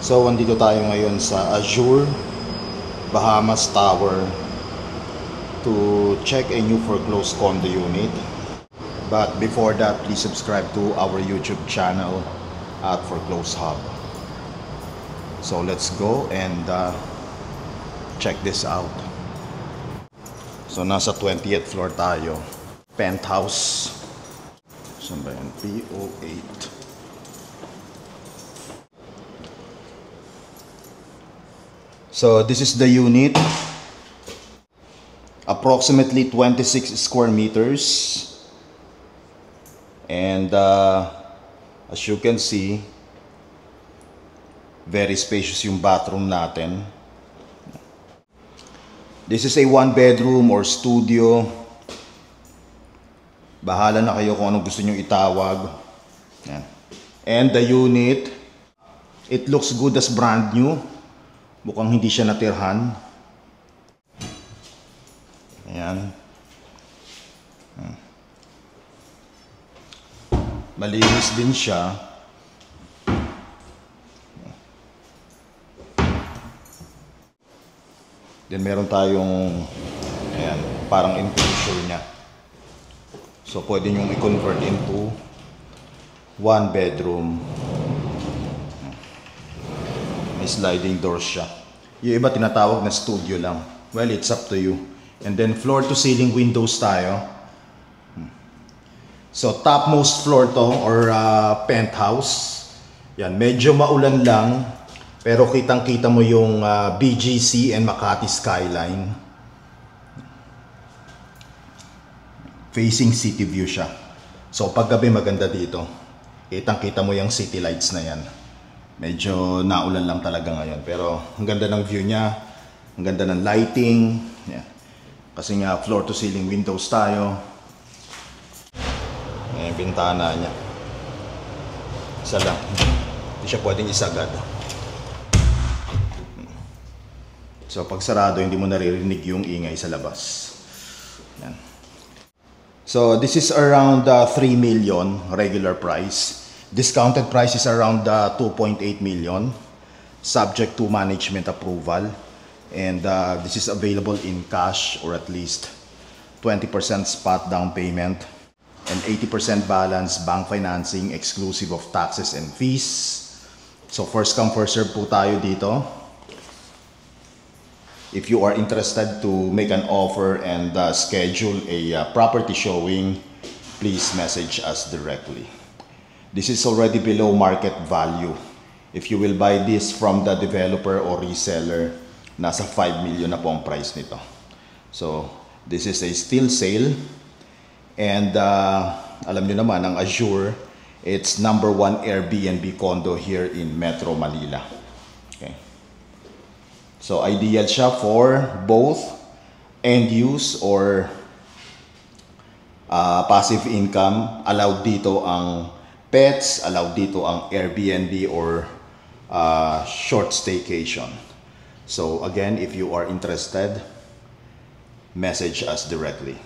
So, andito tayo ngayon sa Azure Bahamas Tower to check a new foreclosed condo unit. But before that, please subscribe to our YouTube channel at Foreclosed Hub. So, let's go and check this out. So, nasa 20th floor tayo. Penthouse. Saan ba yan? PO8. So this is the unit, approximately 26 square meters, and as you can see, very spacious yung bathroom natin. This is a one bedroom or studio. Bahala na kayo kung anong gusto nyo itawag. Yan. And the unit, it looks good as brand new. Mukhang hindi siya natirhan. Ayan. Malinis din siya. Then meron tayong ayan, parang enclosure niya. So pwede nyo i-convert into one bedroom. May sliding doors siya. Yung iba tinatawag na studio lang. Well, it's up to you. And then floor to ceiling windows tayo. So topmost floor to or penthouse. Yan, medyo maulan lang. Pero kitang-kita mo yung BGC and Makati skyline. Facing city view siya. So paggabi maganda dito. Kitang-kita mo yung city lights na yan. Medyo naulan lang talaga ngayon, pero ang ganda ng view niya, ang ganda ng lighting. Yan. Kasi nga floor to ceiling windows tayo. Ayan, bintana niya. Isa lang. Hindi siya pwedeng isagad. So pag sarado, hindi mo naririnig yung ingay sa labas. Yan. So this is around 3 million regular price. Discounted price is around 2.8 million, subject to management approval, and this is available in cash or at least 20% spot down payment and 80% balance bank financing exclusive of taxes and fees. So first come first serve po tayo dito. If you are interested to make an offer and schedule a property showing, please message us directly. This is already below market value. If you will buy this from the developer or reseller, nasa 5 million na po ang price nito. So, this is a still sale. And alam nyo naman, ang Azure, it's #1 Airbnb condo here in Metro Manila. Okay. So, ideal siya for both end use or passive income. Allowed dito ang pets, allowed dito ang Airbnb or short staycation. So again, if you are interested, message us directly.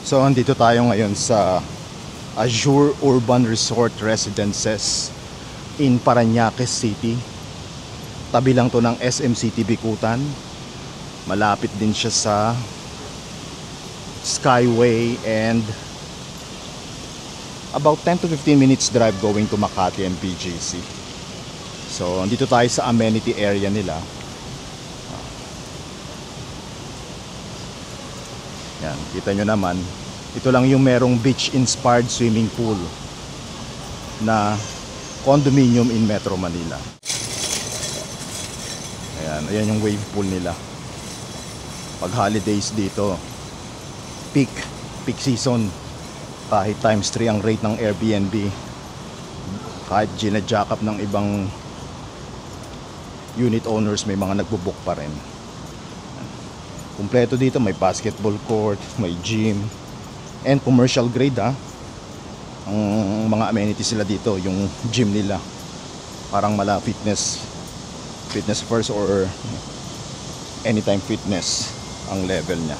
So andito tayo ngayon sa Azure Urban Resort Residences in Parañaque City. Tabi lang to ng SM City Bicutan. Malapit din siya sa Skyway and about 10 to 15 minutes drive going to Makati and BGC. So, andito tayo sa amenity area nila. Yan, kita nyo naman. Ito lang yung merong beach-inspired swimming pool na condominium in Metro Manila. Ayan, ayan yung wave pool nila. Pag holidays dito, peak season, kahit times 3 ang rate ng Airbnb, kahit gina-jack up ng ibang unit owners, may mga nagbo-book pa rin. Kumpleto dito, may basketball court, may gym, and commercial grade ang mga amenities sila dito. Yung gym nila parang mala fitness first or anytime fitness ang level niya.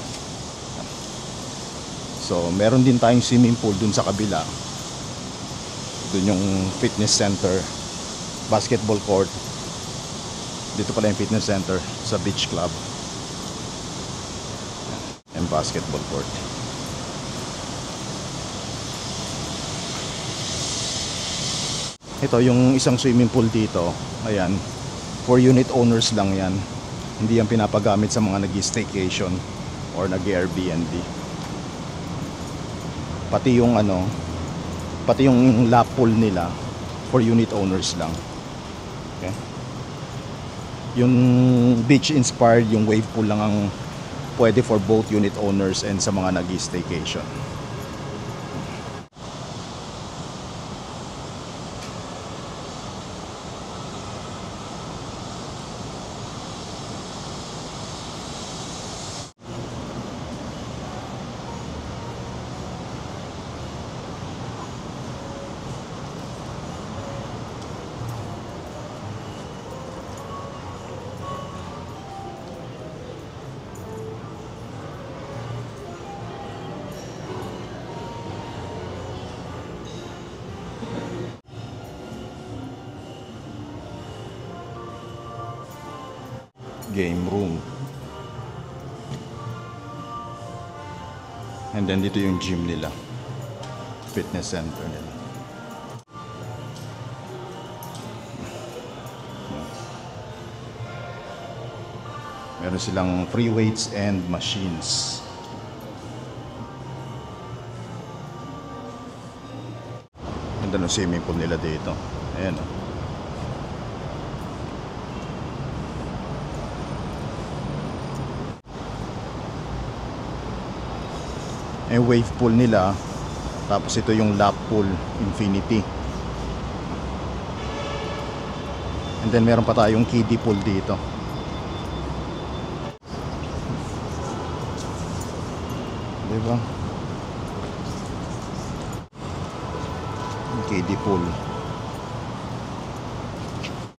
So meron din tayong swimming pool dun sa kabila. Doon yung fitness center, basketball court. Dito pala yung fitness center sa beach club and basketball court. Ito yung isang swimming pool dito. Ayan, for unit owners lang yan. Hindi yan pinapagamit sa mga nag-staycation or nag-Airbnb. Pati yung pati yung lap pool nila for unit owners lang. Okay? Yung beach inspired, yung wave pool lang ang pwede for both unit owners and sa mga nag-staycation. Game room. And then dito yung gym nila. Fitness center nila. Meron silang free weights and machines. Ganda ng swimming pool nila dito. Ayan o. Yung wave pool nila, tapos ito yung lap pool infinity, and then meron pa tayong kiddie pool dito. Diba? Kiddie pool.